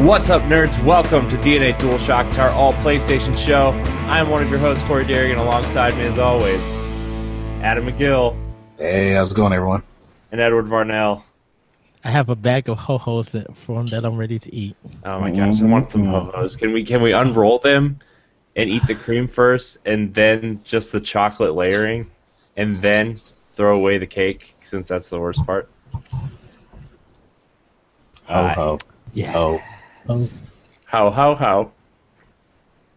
What's up, nerds? Welcome to DNA Dualshocked, our all PlayStation show. I'm one of your hosts, Corey Derrigan, alongside me, as always, Adam McGill. Hey, how's it going, everyone? And Edward Varnell. I have a bag of ho-hos from that I'm ready to eat. Oh my gosh, I want some ho-hos. Can we unroll them and eat the cream first, and then just the chocolate layering, and then throw away the cake, since that's the worst part? Ho. Yeah. Ho. How?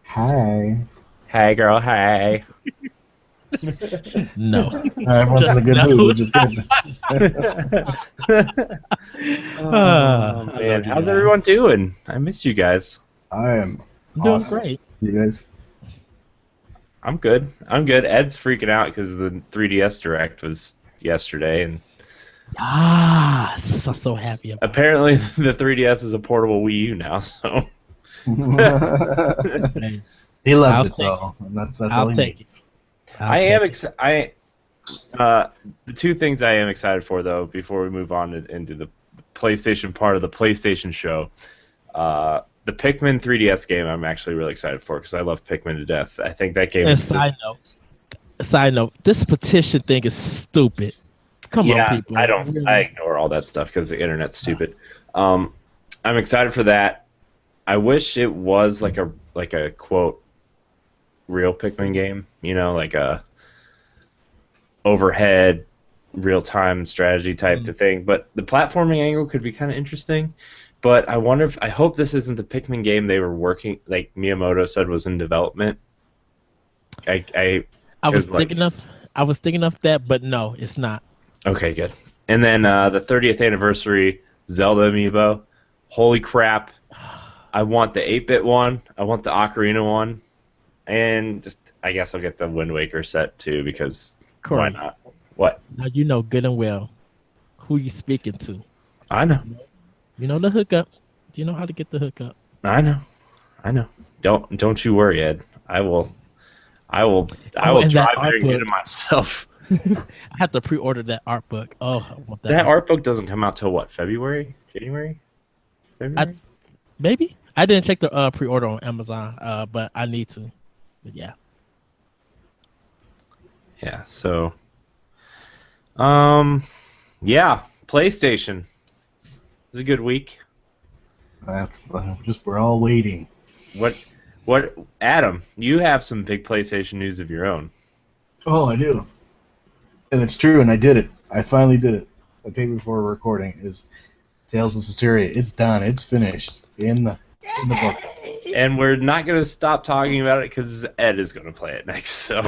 Hi. Hey, girl, hey. No. Everyone's in a good mood, which is good. Oh, man. How's everyone doing? I miss you guys. I am doing awesome. great. You guys? I'm good. Ed's freaking out because the 3DS Direct was yesterday, and So happy about apparently the 3DS is a portable Wii U now. So it. He loves I'll it, take though. And that's I'll all he take needs. the two things I am excited for, though, before we move on into the PlayStation part of the PlayStation show, the Pikmin 3DS game I'm actually really excited for because I love Pikmin to death. I think that game And is side note, this petition thing is stupid. Come on, people. I ignore all that stuff because the internet's stupid. I'm excited for that. I wish it was like a quote real Pikmin game, like a overhead real-time strategy type of thing. But the platforming angle could be kind of interesting. But I hope this isn't the Pikmin game they were working, like Miyamoto said was in development. I was thinking of that, but no, it's not. Okay, good. And then the 30th anniversary Zelda amiibo. Holy crap. I want the 8-bit one. I want the Ocarina one. And I guess I'll get the Wind Waker set too because Corey, why not? What? Now you know good and well who you speaking to. I know. You know the hookup. You know how to get the hookup. I know. Don't you worry, Ed. I will drive there and get it myself. I have to pre-order that art book. Oh, I want that. That art book doesn't come out till what? February? January? February? Maybe. I didn't check the pre-order on Amazon, but I need to. But yeah. Yeah, so yeah, PlayStation. It was a good week. That's just we're all waiting. What Adam, you have some big PlayStation news of your own. Oh, I do. And it's true, and I did it. I finally did it. The day before recording is Tales of Systeria. It's done. It's finished in the books. And we're not going to stop talking about it because Ed is going to play it next. So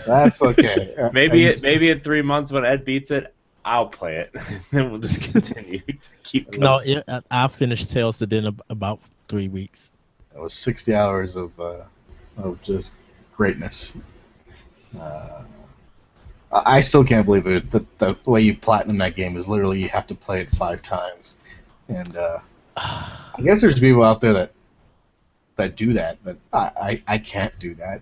that's okay. maybe in 3 months when Ed beats it, I'll play it. Then we'll just continue to keep going. No, I'll finish Tales within about 3 weeks. It was 60 hours of just greatness. I still can't believe it. The way you platinum that game is literally you have to play it 5 times. And I guess there's people out there that do that, but I can't do that.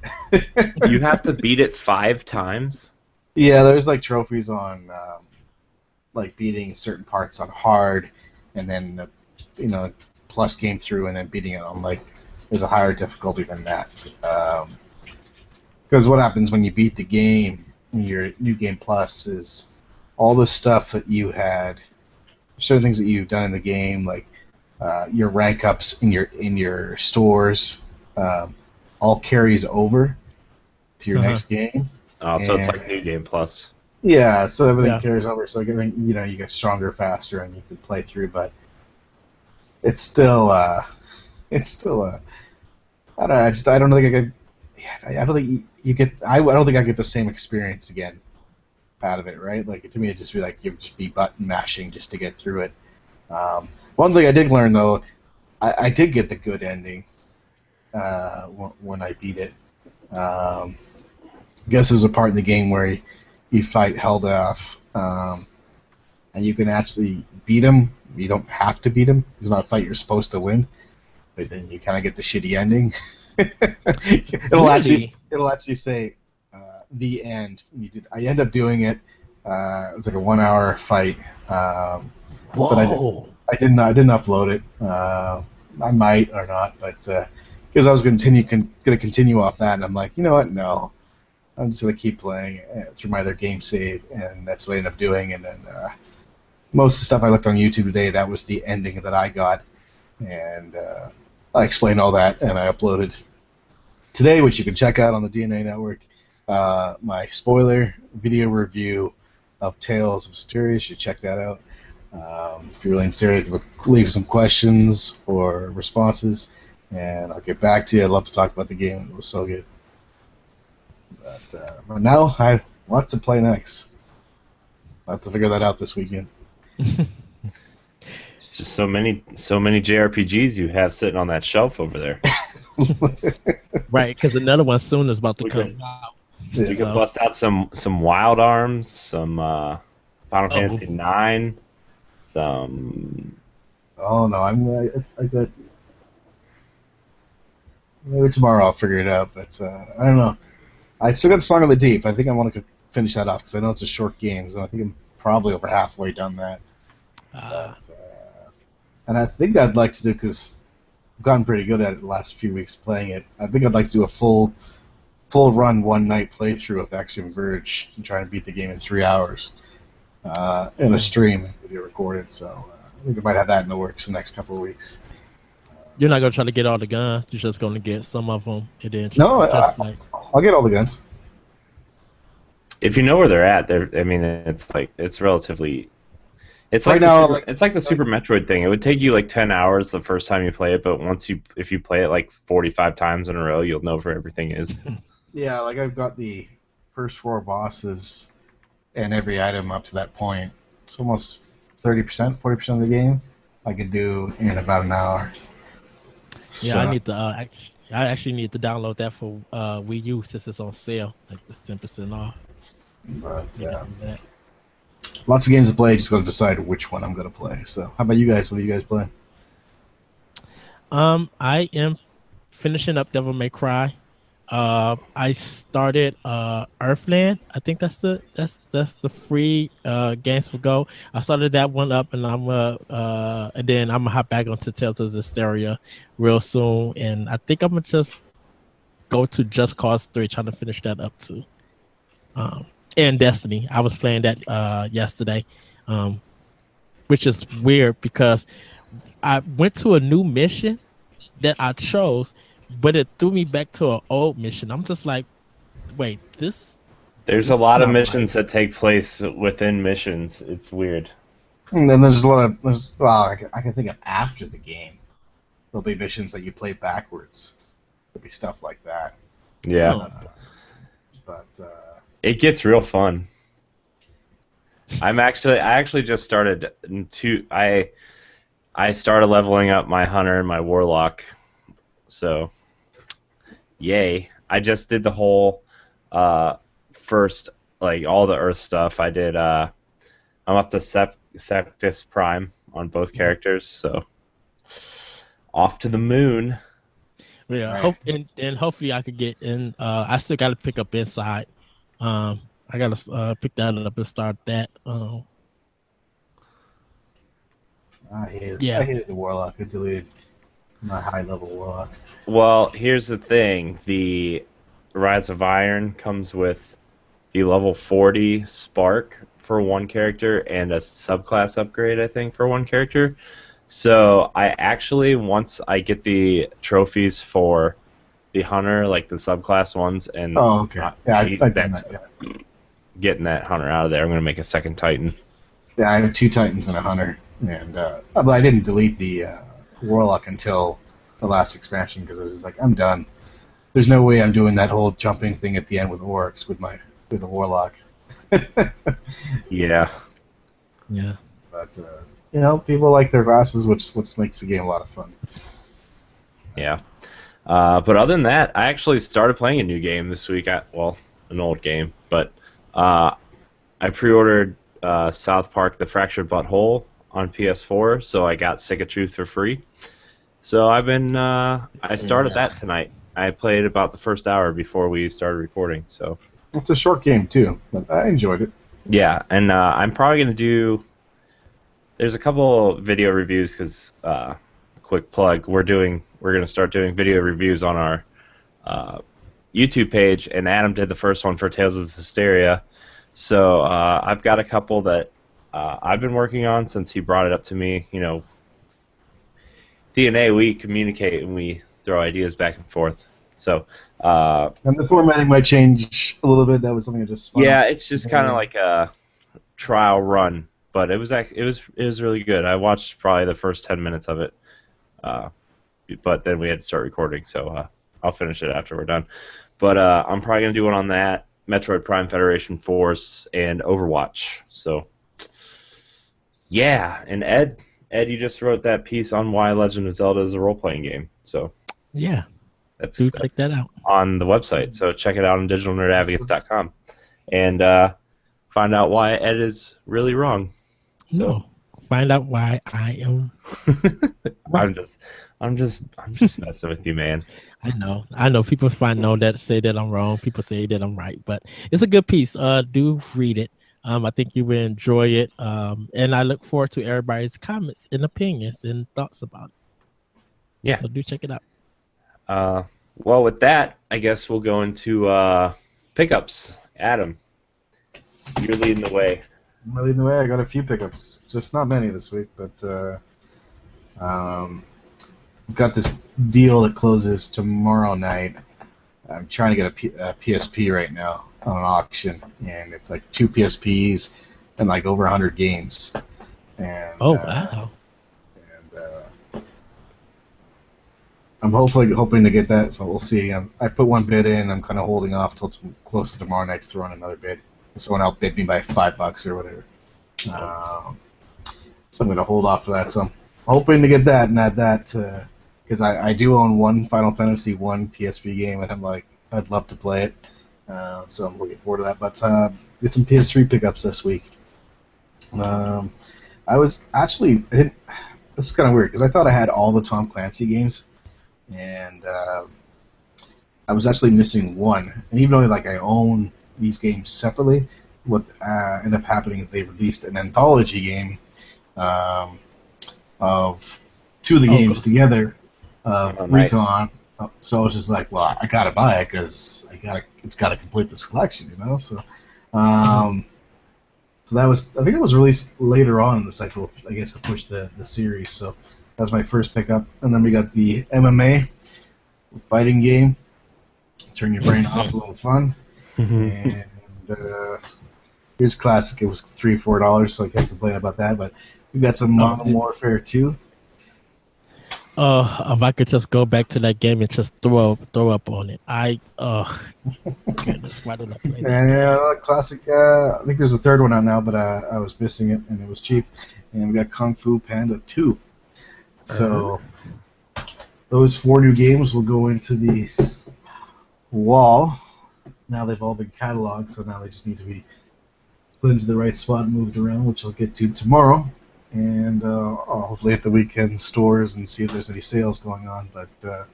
You have to beat it 5 times? Yeah, there's like trophies on like beating certain parts on hard, and then plus game through, and then beating it on like there's a higher difficulty than that. Because what happens when you beat the game, your New Game Plus is all the stuff that you had, certain things that you've done in the game, like your rank ups in your stores, all carries over to your next game. Oh, so it's like New Game Plus. Yeah, so everything carries over. So I think you get stronger faster and you can play through, but it's still I don't think I don't think I get the same experience again out of it, right? Like to me, it'd just be like you just be button mashing just to get through it. One thing I did learn though, I did get the good ending when I beat it. I guess there's a part in the game where you fight Heldoff, and you can actually beat him. You don't have to beat him. It's not a fight you're supposed to win, but then you kind of get the shitty ending. It'll actually say the end. I end up doing it. It was like a 1 hour fight. Whoa! But I didn't upload it. I might or not, but because I was going to continue off that, and I'm like, you know what? No, I'm just going to keep playing through my other game save, and that's what I ended up doing. And then most of the stuff I looked on YouTube today, that was the ending that I got, and I explained all that, and I uploaded today, which you can check out on the DNA Network, my spoiler video review of Tales of Mysteria. You should check that out. If you're really serious, leave some questions or responses, and I'll get back to you. I'd love to talk about the game. It was so good. But now I want to play next. I'll have to figure that out this weekend. It's just so many JRPGs you have sitting on that shelf over there. Right, because another one soon is about to come out. You can bust out some Wild Arms, some Final Fantasy 9, some. Oh no, I got. Maybe tomorrow I'll figure it out, but I don't know. I still got Song of the Deep. I think I want to finish that off because I know it's a short game, so I think I'm probably over halfway done that. And I think I'd like to do, because I've gotten pretty good at it the last few weeks playing it, I think I'd like to do a full run one night playthrough of Axiom Verge and try and beat the game in 3 hours in a stream video recorded. So I think I might have that in the works the next couple of weeks. You're not gonna try to get all the guns. You're just gonna get some of them, and then I'll get all the guns. If you know where they're at, it's relatively. It's right like now, it's like the Super Metroid thing. It would take you like 10 hours the first time you play it, but if you play it like 45 times in a row, you'll know where everything is. Yeah, like I've got the first 4 bosses and every item up to that point. It's almost 30%, 40% of the game I could do in about an hour. Yeah, I need to. I actually need to download that for Wii U since it's on sale. Like it's 10% off. But lots of games to play. Just got to decide which one I'm gonna play. So, how about you guys? What are you guys playing? I am finishing up Devil May Cry. I started Earthland. I think that's the free games for Go. I started that one up, and and then I'm gonna hop back onto Tales of Hysteria real soon. And I think I'm gonna just go to Just Cause 3, trying to finish that up too. And Destiny. I was playing that yesterday, which is weird because I went to a new mission that I chose, but it threw me back to an old mission. I'm just like, wait, There's a lot of missions that take place within missions. It's weird. And then there's a lot of I can think of after the game. There'll be missions that you play backwards. There'll be stuff like that. Yeah. But it gets real fun. I actually just started I started leveling up my hunter and my warlock. So, yay. I just did the whole first, like, all the Earth stuff. I did, I'm up to Septus Prime on both characters, so off to the moon. Yeah, and hopefully I could get in. I still got to pick up Inside. I got to pick that up and start that. I hated the warlock. I deleted my high-level warlock. Well, here's the thing. The Rise of Iron comes with the level 40 Spark for one character and a subclass upgrade, I think, for one character. So I actually, once I get the trophies for the Hunter, like the subclass ones, and getting that Hunter out of there, I'm going to make a second Titan. Yeah, I have 2 Titans and a Hunter, and but I didn't delete the Warlock until the last expansion because I was just like, I'm done. There's no way I'm doing that whole jumping thing at the end with orcs with the Warlock. Yeah. Yeah. But people like their classes, which makes the game a lot of fun. Yeah. But other than that, I actually started playing a new game this week. An old game, but I pre-ordered South Park: The Fractured But Whole on PS4, so I got Sick of Truth for free. So I've been I started that tonight. I played about the first hour before we started recording. So it's a short game too, but I enjoyed it. Yeah, and I'm probably gonna do. There's a couple video reviews because quick plug. We're gonna start doing video reviews on our YouTube page, and Adam did the first one for Tales of Hysteria. So I've got a couple that I've been working on since he brought it up to me. You know, DNA, we communicate and we throw ideas back and forth. So and the formatting might change a little bit. That was something I just yeah, it's just kind of like a trial run, but it was really good. I watched probably the first 10 minutes of it, but then we had to start recording, so I'll finish it after we're done. But I'm probably gonna do one on that, Metroid Prime Federation Force, and Overwatch. So yeah, and Ed, you just wrote that piece on why Legend of Zelda is a role-playing game. So Yeah. that's Check that out on the website. So check it out on digitalnerdadvocates.com and find out why Ed is really wrong. So No. Find out why I am. I'm just messing with you, man. I know. People say that I'm wrong. People say that I'm right, but it's a good piece. Do read it. I think you will enjoy it. And I look forward to everybody's comments and opinions and thoughts about it. Yeah. So do check it out. Well, with that, I guess we'll go into pickups. Adam, you're leading the way. I'm leading the way. I got a few pickups, just not many this week, but I've got this deal that closes tomorrow night. I'm trying to get a PSP right now on an auction, and it's like 2 PSPs and like over 100 games. And wow! I'm hoping to get that, so we'll see. I put one bid in. I'm kind of holding off till it's close to tomorrow night to throw in another bid. Someone outbid me by $5 or whatever. So I'm going to hold off for that. So I'm hoping to get that and add that because I do own one Final Fantasy 1 PSP game, and I'm like, I'd love to play it. So I'm looking forward to that. But get some PS3 pickups this week. I was actually, this is kind of weird because I thought I had all the Tom Clancy games. And I was actually missing one. And even though like I own these games separately, what ended up happening is they released an anthology game of 2 of the games together, Nice. Recon. So I was just like, well, I gotta buy it because it's gotta complete this collection, you know. So, so that was, I think it was released later on in the cycle, I guess, to push the series. So. That was my first pickup. And then we got the MMA fighting game. Turn your brain off, a little fun. And here's classic. It was $3 or $4, so I can't complain about that. But we got some Modern Warfare 2. If I could just go back to that game and just throw up on it. Goodness, why did I play that? Yeah, classic. I think there's a third one out now, but I was missing it, and it was cheap. And we got Kung Fu Panda 2. So those 4 new games will go into the wall. Now they've all been cataloged, so now they just need to be put into the right spot and moved around, which I'll get to tomorrow. And I'll hopefully hit the weekend stores and see if there's any sales going on. But I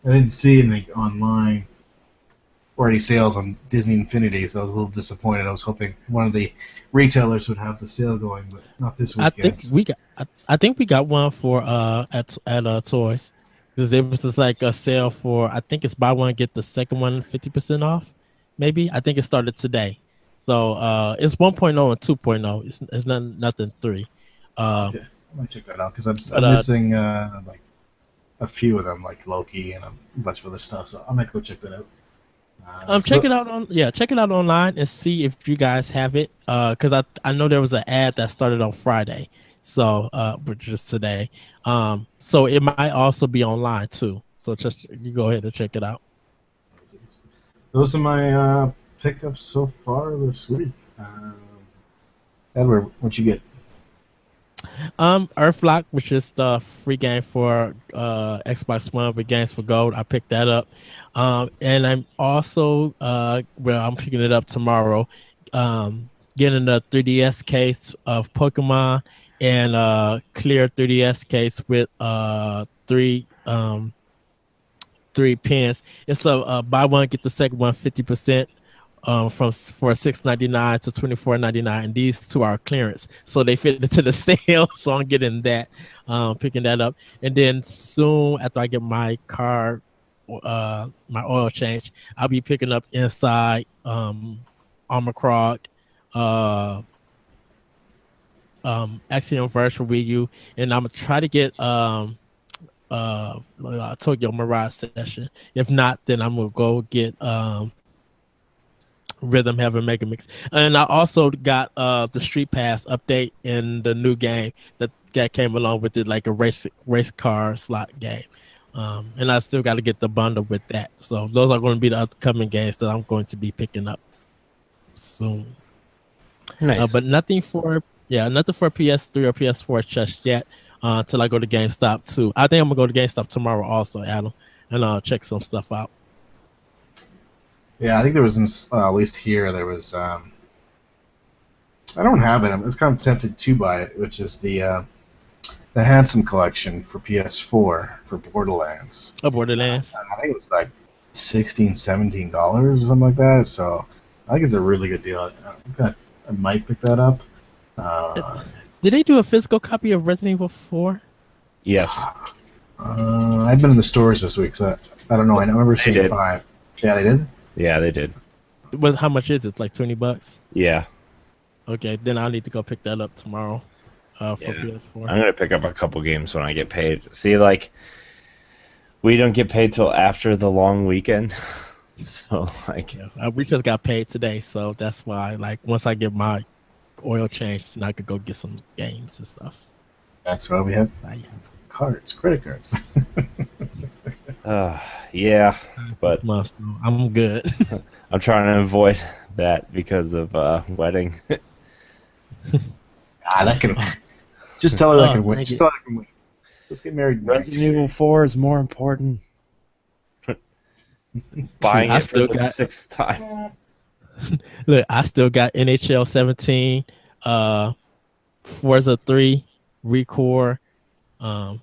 didn't see anything online or any sales on Disney Infinity, so I was a little disappointed. I was hoping one of the retailers would have the sale going, but not this weekend. I think we got one for at Toys, because it was just like a sale for, I think it's buy one get the second one 50% off. Maybe I think it started today, so it's 1.0 and 2.0. It's nothing 3. Okay, I might check that out because I'm missing like a few of them, like Loki and a bunch of other stuff. So I might go check that out. Check it out online and see if you guys have it. Because I know there was an ad that started on Friday, so which is today. So it might also be online too. So just you go ahead and check it out. Those are my pickups so far this week. Edward, what'd you get? Earthlock, which is the free game for Xbox One with Games for Gold. I picked that up. And I'm also I'm picking it up tomorrow. Getting the 3DS case of Pokemon and clear 3DS case with 3 pins. It's a buy one get the second one 50% for $6.99 to $24.99, and these two are clearance, so they fit into the sale. So I'm getting that, picking that up, and then soon after I get my car, my oil change, I'll be picking up Inside, Armor Krog, uh, Axiom Verge for Wii U, and I'm gonna try to get Tokyo Mirage Session. If not, then I'm gonna go get Rhythm Heaven Mega Mix. And I also got the Street Pass update in the new game that came along with it, like a race car slot game. And I still got to get the bundle with that. So those are going to be the upcoming games that I'm going to be picking up soon. Nice. But nothing for PS3 or PS4 just yet, until I go to GameStop too. I think I'm gonna go to GameStop tomorrow also, Adam, and check some stuff out. Yeah, I think there was some, at least here there was. I don't have it. I was kind of tempted to buy it, which is the Handsome Collection for PS4 for Borderlands. Oh, Borderlands. I think it was like $16, $17 or something like that. So I think it's a really good deal. I might pick that up. Did they do a physical copy of Resident Evil 4? Yes. I've been in the stores this week, so I don't know. I remember seeing 5. Yeah, they did? Yeah, they did. But how much is it? Like $20? Yeah. Okay, then I'll need to go pick that up tomorrow for PS4. I'm gonna pick up a couple games when I get paid. See, like, we don't get paid till after the long weekend, so like, we just got paid today, so that's why. Like, once I get my oil changed, then I could go get some games and stuff. That's why we have cards, credit cards. Yeah, but I'm good. I'm trying to avoid that because of wedding. That can. Just tell her I can wait. Just tell her I can wait. Let's get married. Resident Evil 4 is more important. Buying it for the 6th time. Look, I still got NHL 17, Forza 3, Recore. I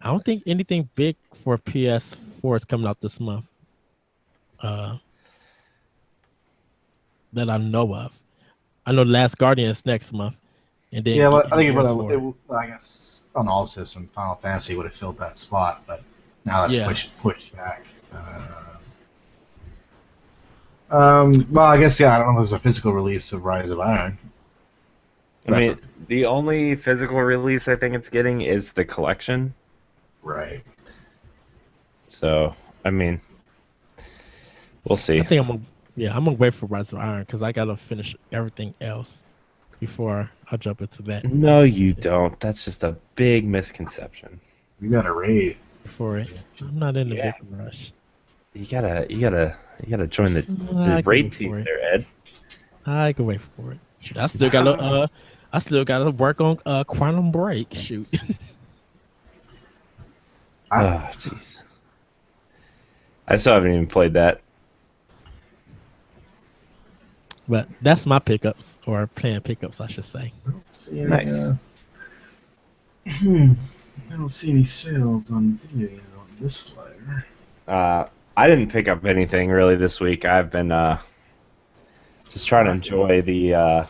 don't think anything big for PS4 is coming out this month. That I know of. I know Last Guardian is next month, and then I think I guess on all systems, Final Fantasy would have filled that spot, but now that's pushed back. Well, I guess I don't know if there's a physical release of Rise of Iron. I mean, the only physical release I think it's getting is the collection. Right. So, I mean, we'll see. I think I'm gonna wait for Rise of Iron because I gotta finish everything else before I jump into that. No, you don't. That's just a big misconception. You got a raid before it. I'm not in the big rush. You gotta join the raid team there, Ed. I can wait for it. Shoot, I still gotta work on Quantum Break. Shoot. Jeez. I still haven't even played that. But that's my pickups, or planned pickups, I should say. Nice. I don't see any sales on video games on this flyer. I didn't pick up anything really this week. I've been just trying to enjoy the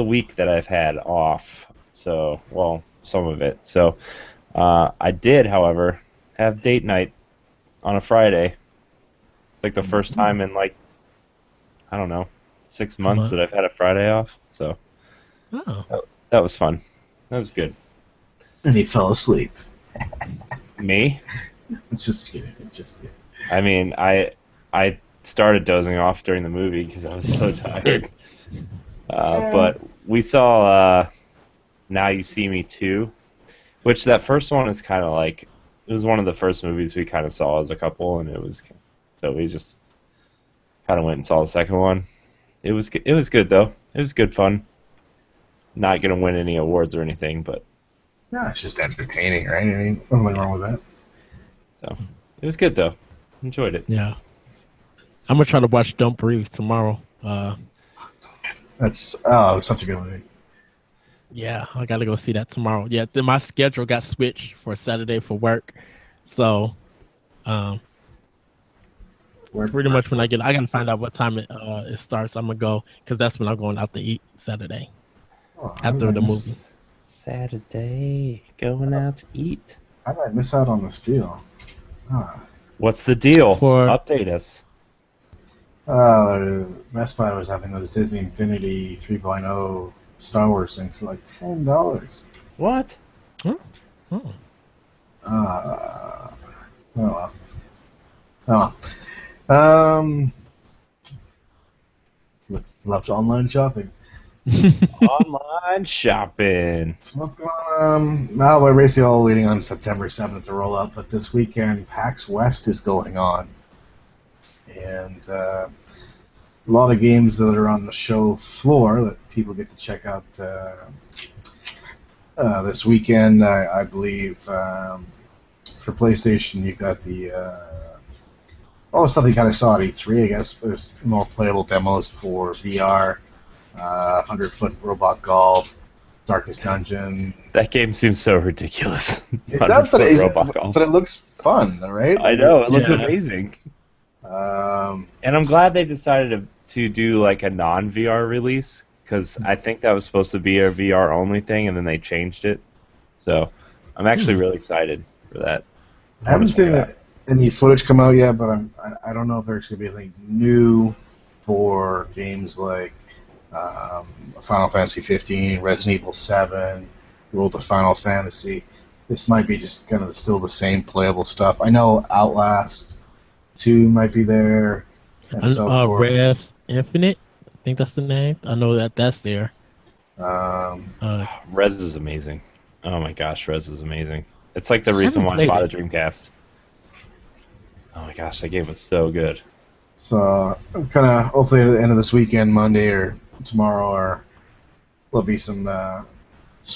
week that I've had off. So, well, some of it. So, I did, however, have date night on a Friday. Like the first time in I don't know, 6 months that I've had a Friday off. So, that was fun. That was good. And he fell asleep. Me? Just kidding. I mean, I started dozing off during the movie because I was so tired. But we saw Now You See Me 2, which that first one is kind of like, it was one of the first movies we kind of saw as a couple, and so we just kind of went and saw the second one. It was good though. It was good fun. Not gonna win any awards or anything, but yeah, it's just entertaining, right? I mean, nothing wrong with that. So it was good though. Enjoyed it. Yeah, I'm gonna try to watch Don't Breathe tomorrow. That's such a good movie. Yeah, I gotta go see that tomorrow. Yeah, then my schedule got switched for Saturday for work, so Pretty much when I gotta find out what time it starts. I'm gonna go because that's when I'm going out to eat Saturday after the movie. Saturday, going out to eat. How did I miss out on this deal? What's the deal? For Update us. Best Buy was having those Disney Infinity 3.0 Star Wars things for like $10. What? oh. Oh well. Oh well. Love online shopping. Online shopping. So what's going on? Now we're basically all waiting on September 7th to roll out, but this weekend PAX West is going on. And a lot of games that are on the show floor that people get to check out this weekend. I believe for PlayStation you got the stuff you kind of saw at E3, I guess. There's more playable demos for VR, 100-foot robot golf, Darkest Dungeon. That game seems so ridiculous. It does, but it looks fun, right? I know, it looks amazing. And I'm glad they decided to do like a non-VR release, because I think that was supposed to be a VR only thing, and then they changed it. So I'm actually really excited for that. I haven't seen any footage come out yet, but I don't know if there's going to be anything new for games like Final Fantasy 15, Resident Evil 7, World of Final Fantasy. This might be just kind of still the same playable stuff. I know Outlast 2 might be there. And so forth. Res Infinite, I think that's the name. I know that's there. Res is amazing. Oh my gosh, Res is amazing. It's like the reason why I bought a Dreamcast. Oh my gosh, that game was so good. So I'm kind of hopefully at the end of this weekend, Monday or tomorrow, or there'll be some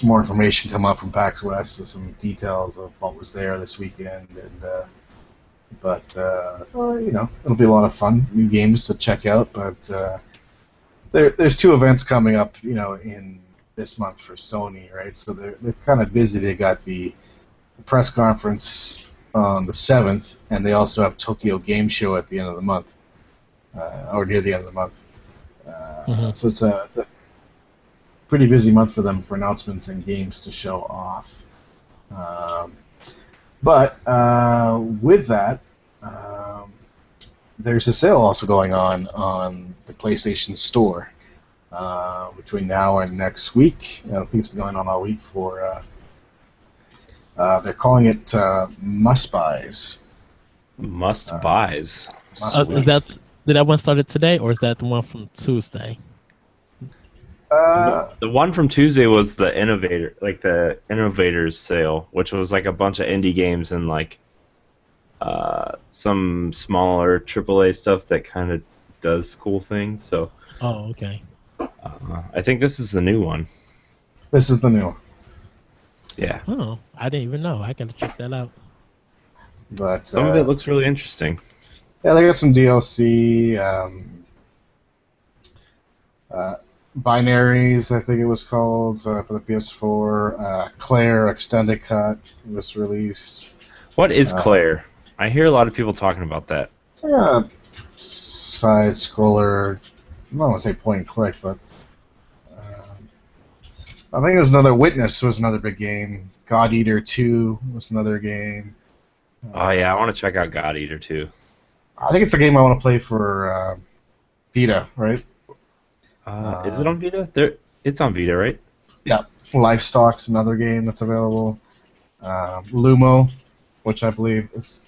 more information come up from PAX West with some details of what was there this weekend, and it'll be a lot of fun, new games to check out. But there's 2 events coming up, in this month for Sony, right? So they're kind of busy. They got the press conference on the 7th, and they also have Tokyo Game Show at the end of the month, or near the end of the month. So it's a pretty busy month for them for announcements and games to show off. But with that, there's a sale also going on the PlayStation Store between now and next week. I think it's been going on all week for. They're calling it must buys. Must buys. Did that one started today, or is that the one from Tuesday? The one from Tuesday was the Innovators sale, which was like a bunch of indie games and like some smaller AAA stuff that kind of does cool things. So. Oh, okay. I think this is the new one. This is the new one. Yeah. Oh, I didn't even know. I can check that out. But some of it looks really interesting. Yeah, they got some DLC. Binaries, I think it was called, for the PS4. Claire Extended Cut was released. What is Claire? I hear a lot of people talking about that. It's like a side scroller. I don't want to say point and click, but I think it was another. Witness was another big game. God Eater 2 was another game. Oh yeah, I want to check out God Eater 2. I think it's a game I want to play for Vita, right? Is it on Vita? It's on Vita, right? Yeah. Livestock's another game that's available. Lumo, which I believe is,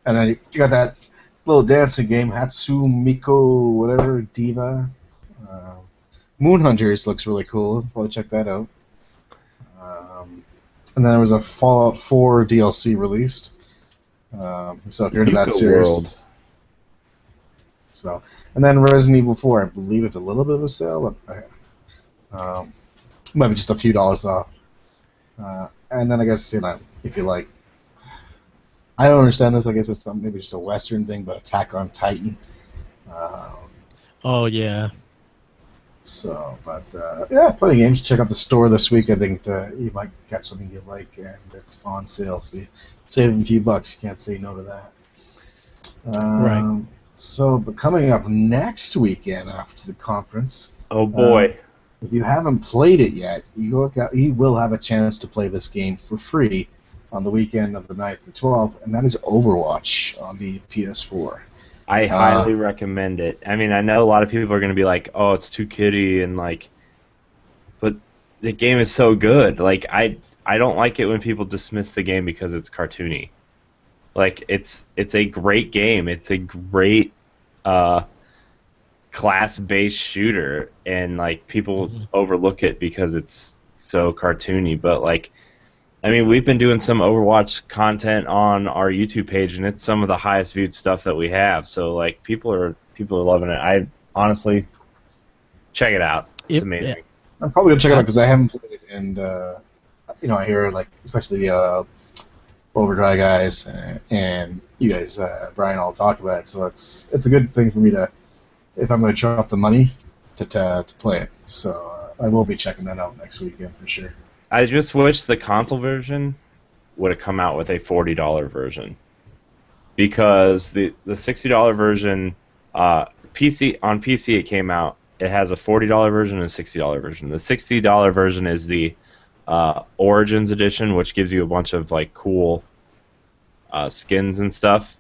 and then you got that little dancing game, Hatsumiko, whatever, Diva. Moonhunters looks really cool. Probably check that out. And then there was a Fallout 4 DLC released. So if you're into that series. World. So, and then Resident Evil 4, I believe it's a little bit of a sale, but might be just a few dollars off. And then I guess, if you like, I don't understand this. I guess it's maybe just a Western thing, but Attack on Titan. Oh yeah. So, but yeah, plenty of games. Check out the store this week. I think you might catch something you like, and it's on sale. So you save a few bucks. You can't say no to that. Right. but coming up next weekend after the conference, Oh boy. if you haven't played it yet, you will have a chance to play this game for free on the weekend of the 9th to 12th, and that is Overwatch on the PS4. I highly recommend it. I mean, I know a lot of people are going to be like, "Oh, it's too kiddie," and like, but the game is so good. Like, I don't like it when people dismiss the game because it's cartoony. Like, it's a great game. It's a great class-based shooter, and like people overlook it because it's so cartoony. But like, I mean, we've been doing some Overwatch content on our YouTube page, and it's some of the highest viewed stuff that we have. So like, people are loving it. I honestly check it out. It's amazing. I'm probably gonna check it out because I haven't played it, and I hear like especially the Overdrive guys and you guys, Brian, all talk about it. So it's a good thing for me to, if I'm gonna drop the money, to play it. So I will be checking that out next weekend for sure. I just wish the console version would have come out with a $40 version, because the $60 version, on PC it came out. It has a $40 version and a $60 version. The $60 version is the Origins edition, which gives you a bunch of like cool skins and stuff,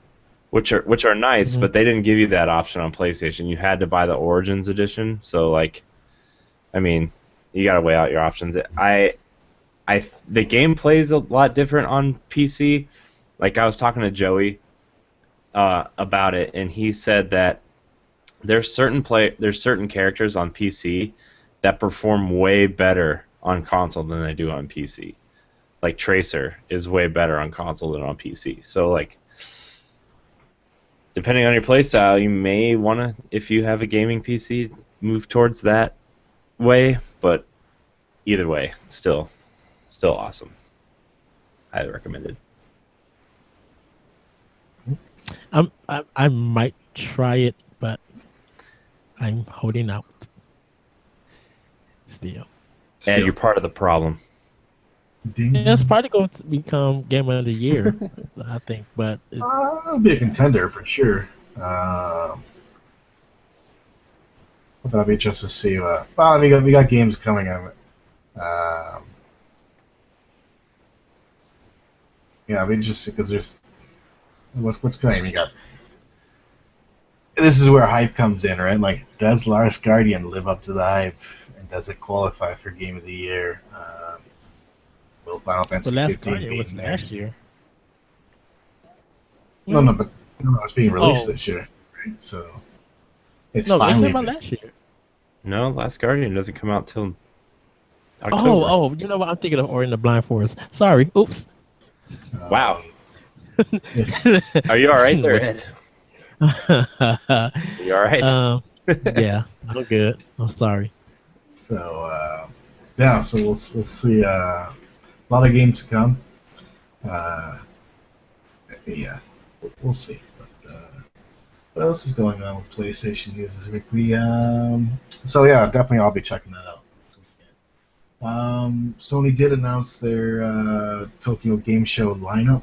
which are nice, but they didn't give you that option on PlayStation. You had to buy the Origins edition. So like, I mean, you got to weigh out your options. The gameplay is a lot different on PC. Like, I was talking to Joey about it, and he said that there's certain characters on PC that perform way better on console than they do on PC. Like Tracer is way better on console than on PC. So like, depending on your playstyle, you may want to, if you have a gaming PC, move towards that way. But either way, still awesome. Highly recommended. I might try it, but I'm holding out. Still. And you're part of the problem. Yeah, it's probably going to become Game of the Year, I think. But it'll be a contender for sure. I'll be interested to see. We got games coming of it. Yeah, I mean, just because there's what's coming. You got. This is where hype comes in, right? Like, does Last Guardian live up to the hype, and does it qualify for Game of the Year? Will Final Fantasy 15 Last Guardian was last year. No, but it's being released this year, right? So it's finally. It came out last year. No, Last Guardian doesn't come out till October. Oh, you know what? I'm thinking of Ori and the Blind Forest. Sorry, oops. Wow. Are you all right there, Ed? You all right? Yeah, I'm good. I'm sorry. So so we'll see. A lot of games to come. Yeah, we'll see. But what else is going on with PlayStation news this week? So yeah, definitely I'll be checking that out. Sony did announce their Tokyo Game Show lineup,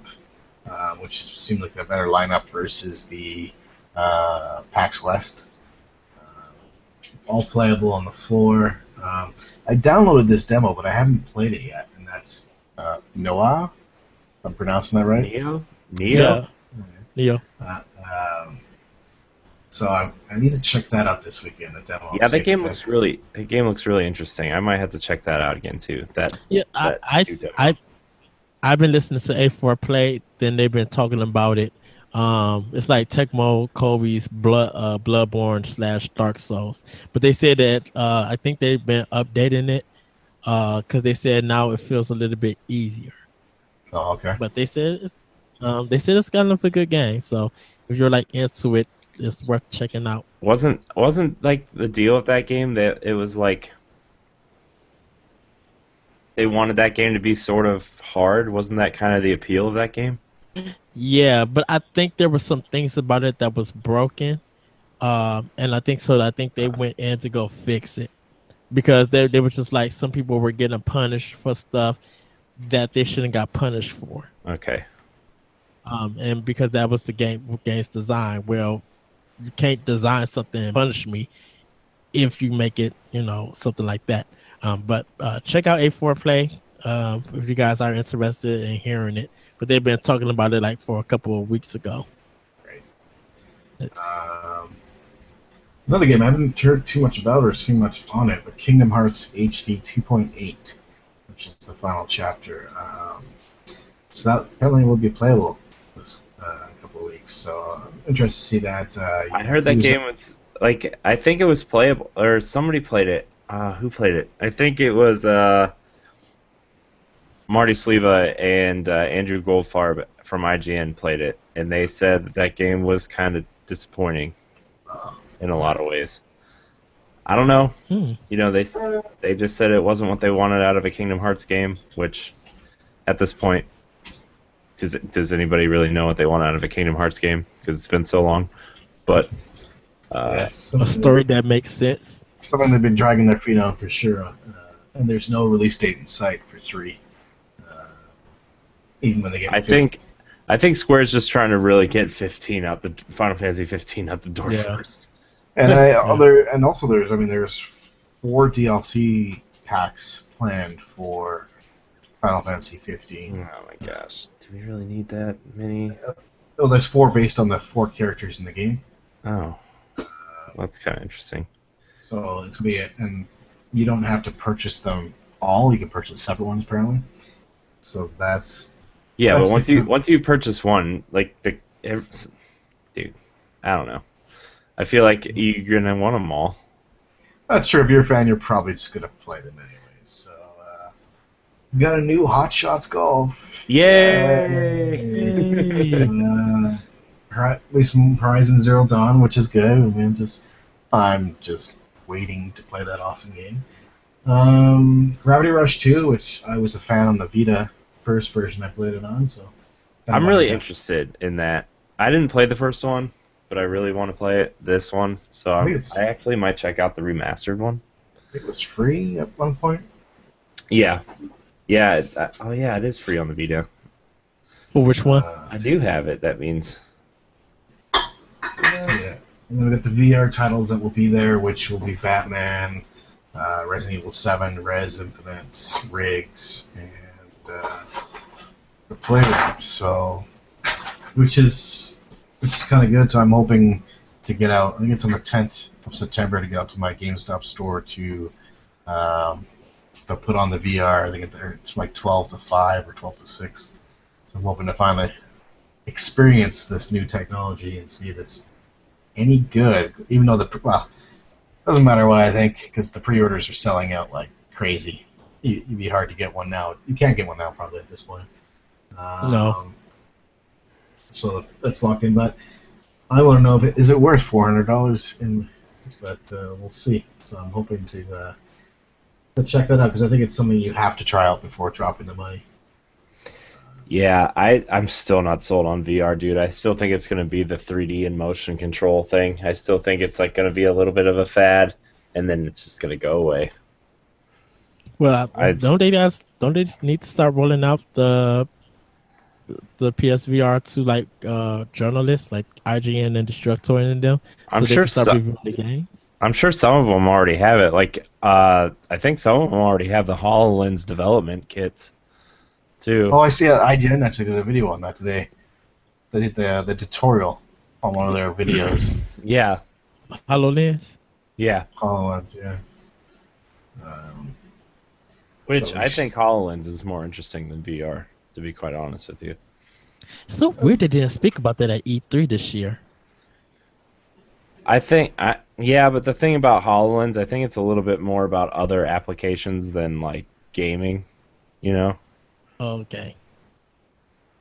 which seemed like a better lineup versus the PAX West. All playable on the floor. I downloaded this demo, but I haven't played it yet, and that's Noah. If I'm pronouncing that right? Neo. Yeah. Neo. So I need to check that out this weekend. The demo. Yeah, that game looks really interesting. I might have to check that out again too. I've been listening to A4 Play. Then they've been talking about it. It's like Tecmo Kobe's Bloodborne / Dark Souls, but they said that I think they've been updating it because they said now it feels a little bit easier. Oh, okay. But they said it's kind of a good game. So if you're like into it, it's worth checking out. Wasn't like the deal with that game that it was like they wanted that game to be sort of hard? Wasn't that kind of the appeal of that game? Yeah, but I think there were some things about it that was broken, and I think they went in to go fix it because they were just like some people were getting punished for stuff that they shouldn't got punished for. Okay. And because that was the game's design. Well, you can't design something and punish me if you make it, something like that. But check out A4 Play if you guys are interested in hearing it. But they've been talking about it like for a couple of weeks ago. Right. Another game I haven't heard too much about or seen much on it, but Kingdom Hearts HD 2.8, which is the final chapter. So that apparently will be playable this couple of weeks. So I'm interested to see that. I heard that game was like, I think it was playable, or somebody played it. Who played it? I think it was Marty Sleva and Andrew Goldfarb from IGN played it, and they said that game was kind of disappointing in a lot of ways. I don't know. They just said it wasn't what they wanted out of a Kingdom Hearts game, which at this point, does anybody really know what they want out of a Kingdom Hearts game? Because it's been so long. But yes, a story that makes sense. Something they've been dragging their feet on for sure. And there's no release date in sight for 3. Even when they get. I think Square's just trying to really get Final Fantasy 15 out the door first. And there's 4 DLC packs planned for Final Fantasy 15. Oh my gosh, do we really need that many? Oh, there's 4 based on the 4 characters in the game. Oh, that's kind of interesting. So it's gonna be and you don't have to purchase them all. You can purchase separate ones apparently. So that's. Yeah, but once you purchase one, like dude, I don't know. I feel like you're gonna want them all. Not sure if you're a fan, you're probably just gonna play them anyways. So, we got a new Hot Shots Golf. Yay! We some Horizon Zero Dawn, which is good. I'm just waiting to play that awesome game. Gravity Rush 2, which I was a fan on the Vita. First version I played it on, so I'm really interested in that. I didn't play the first one, but I really want to play this one, so I actually might check out the remastered one. It was free at one point. Yeah, it is free on the Vita. Well, which one? I do have it. That means. Yeah, and then we got the VR titles that will be there, which will be Batman, Resident Evil 7, Res Infinite, Riggs, and the Playroom, so which is kind of good. So I'm hoping to get out. I think it's on the 10th of September to get out to my GameStop store to put on the VR. I think it's like 12 to 5 or 12 to 6. So I'm hoping to finally experience this new technology and see if it's any good. Even though doesn't matter what I think because the pre-orders are selling out like crazy. It'd be hard to get one now. You can't get one now probably at this point. No. So that's locked in. But I want to know is it worth $400? But we'll see. So I'm hoping to check that out because I think it's something you have to try out before dropping the money. Yeah, I'm still not sold on VR, dude. I still think it's going to be the 3D and motion control thing. I still think it's like going to be a little bit of a fad, and then it's just going to go away. Well, don't they just need to start rolling out the PSVR to like journalists like IGN and Destructoid and them, so they can start reviewing the games? I'm sure some of them already have it. Like I think some of them already have the HoloLens development kits too. Oh, I see. IGN actually did a video on that today. They did the tutorial on one of their videos. Yeah. HoloLens. Yeah. HoloLens, yeah. I think HoloLens is more interesting than VR, to be quite honest with you. It's so weird they didn't speak about that at E3 this year. But the thing about HoloLens, I think it's a little bit more about other applications than like gaming, you know? Okay.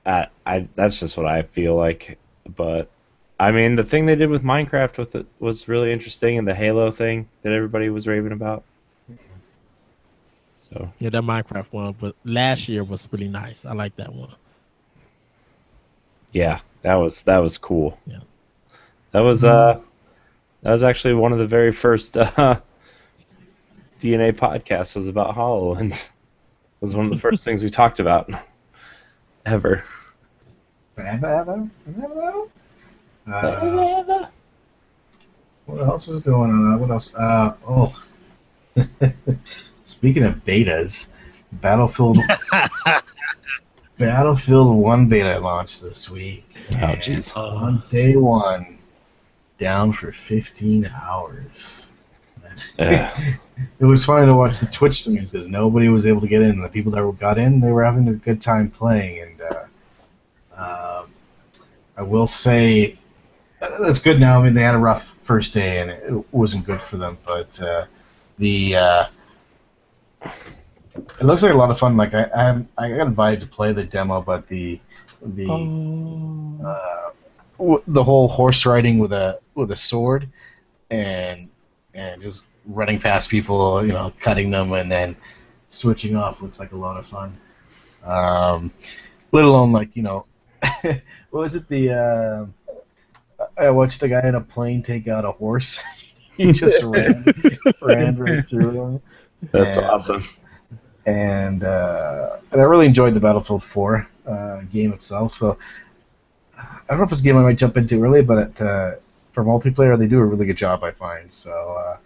That's just what I feel like. But I mean, the thing they did with Minecraft with it was really interesting, and the Halo thing that everybody was raving about. So yeah, that Minecraft one, but last year was really nice. I like that one. Yeah, that was cool. Yeah, that was actually one of the very first DNA podcasts was about HoloLens. It was one of the first things we talked about ever. Ever? What else is going on? What else? Speaking of betas, Battlefield Battlefield 1 beta launched this week, Oh, and jeez. on day one, down for 15 hours. It was funny to watch the Twitch streams because nobody was able to get in. The people that got in, they were having a good time playing, and I will say that's good now. I mean, they had a rough first day, and it wasn't good for them, but the it looks like a lot of fun. Like I got invited to play the demo, but the Oh, the whole horse riding with a sword and just running past people, cutting them and then switching off looks like a lot of fun. Let alone what was it? I watched a guy in a plane take out a horse. He just ran right through him. That's And awesome. and I really enjoyed the Battlefield 4 game itself. So I don't know if it's a game I might jump into early, but for multiplayer they do a really good job, I find. So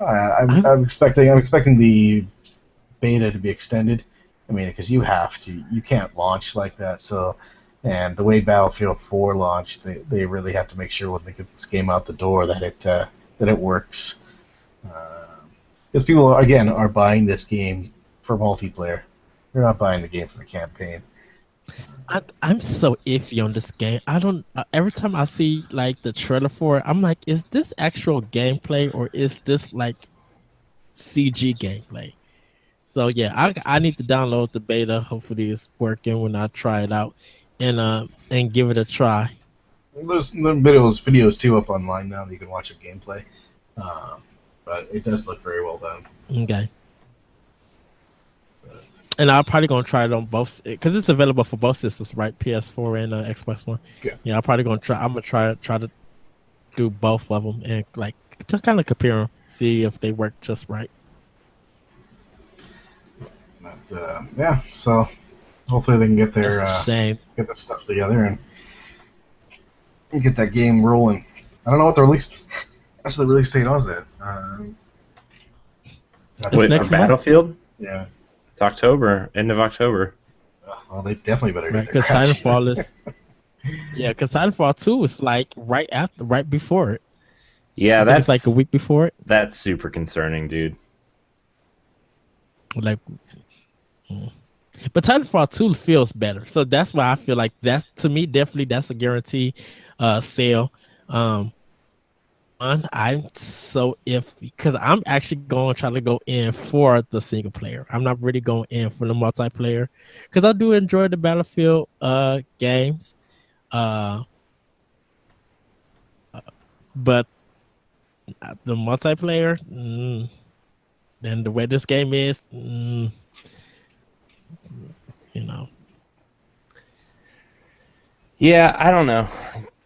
I'm I'm expecting the beta to be extended. I mean, because you can't launch like that. So, and the way Battlefield 4 launched, they really have to make sure when they get this game out the door that it works. Because people again are buying this game for multiplayer. They're not buying the game for the campaign. I'm so iffy on this game. I don't. Every time I see like the trailer for it, I'm like, is this actual gameplay or is this like CG gameplay? So yeah, I need to download the beta. Hopefully it's working when I try it out, and give it a try. There's videos too up online now that you can watch a gameplay. Uh, but it does look very well done. Okay. And I'm probably gonna try it on both because it's available for both systems, right? PS4 and Xbox One. Yeah. Yeah, I'm probably gonna try. I'm gonna try to do both of them and like to kind of compare them, see if they work just right. But yeah, so hopefully they can get That's a shame. their stuff together and get that game rolling. I don't know what the release. Actually, the release date was that. It's Wait, next for month. Battlefield? Yeah. It's October, end of October. Well, they definitely better Right, get their because crap Titanfall together. is because Titanfall 2 is like right before it. Yeah, I think it's like a week before it. that's super concerning, dude. Like, but Titanfall 2 feels better, so that's why I feel like that's to me definitely that's a guarantee sale. Um, I'm so iffy because I'm actually going to try to go in for the single player. I'm not really going in for the multiplayer because I do enjoy the Battlefield games. Uh, but the multiplayer, and the way this game is, you know, Yeah, I don't know.